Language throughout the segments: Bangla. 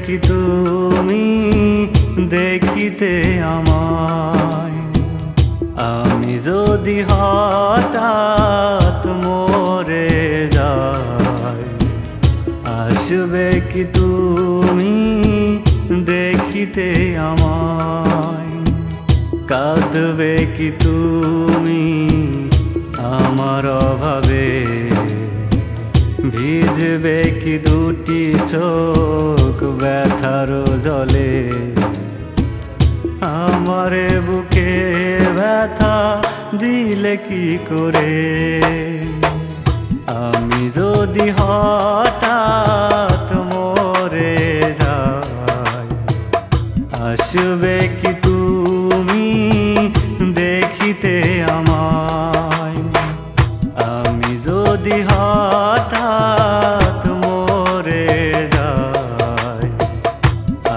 কি তুমি দেখিতে আমায়? আমি যদি হঠাৎ মরে যাই, আসবে কি তুমি দেখিতে আমায়? কাঁদবে কি তুমি আমার অভাবে? ভিজবে কি দুটি চোখ ব্যথার জলে? আমারে বুকে ব্যথা দিলে কি করে? আমি যদি হঠাৎ মরে যাই, আসবে কি তুমি দেখিতে আমায়? আমি যদি হঠাৎ মরে যাই,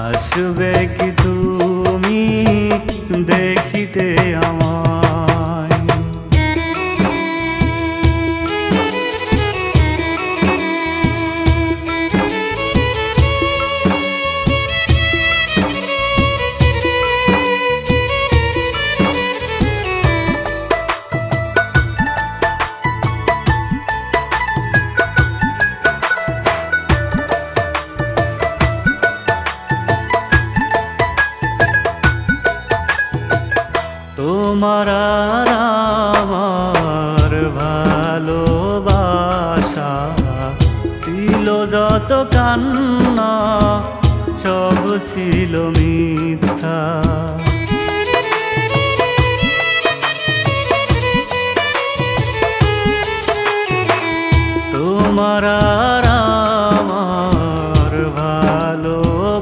আসবে কি তুমি দেখিতে আমায়? তোমার আর আমার ভালোবাসা ছিল যত কান্না, সব ছিল মিথ্যা। তোমার আর আমার ভালোবাসা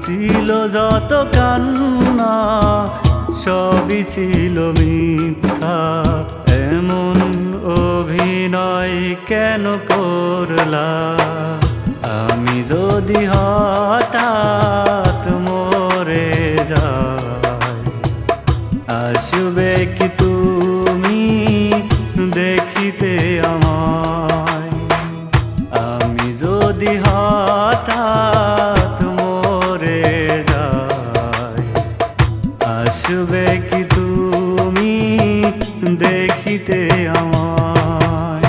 ছিল যত কান্না, সবই ছিল মিথ্যা। এমন অভিনয় কেন করলা? আমি যদি হঠাৎ মরে যাই, আসবে কি তুমি দেখিতে আমায়? আমি যদি হঠাৎ মরে যাই, আসবে কি তুমি দেখিতে আমায়?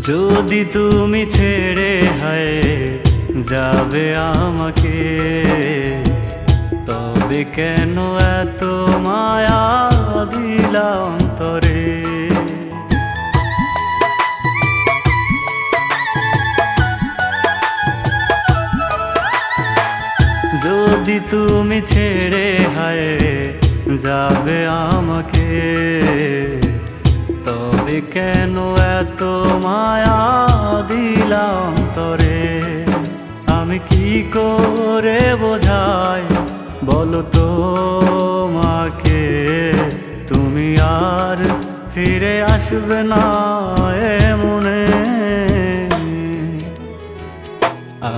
যদি তুমি ছেড়ে হায় যাবে আমাকে, তবে কেন এত মায়া দিলা অন্তরে? যদি তুমি ছেড়ে হায় যাবে আমাকে, তবে কেন এত মায়া দিলা অন্তরে? আমি কি করে বোঝাই বলো তো মাকে, তুমি আর ফিরে আসবে না এমনে?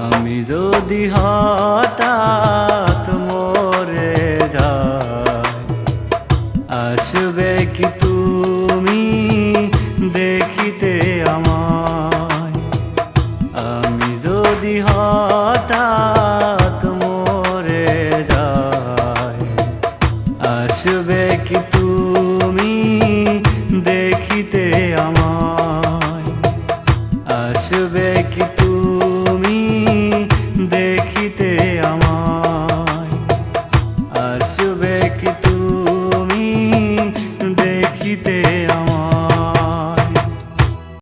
আমি যদি হঠাৎ মরে যাই, আসবে কি তুমি দেখিতে আমায়? আমি যদি হঠাৎ মরে যাই, আসবে কি তুমি দেখিতে আমায়? আসবে কি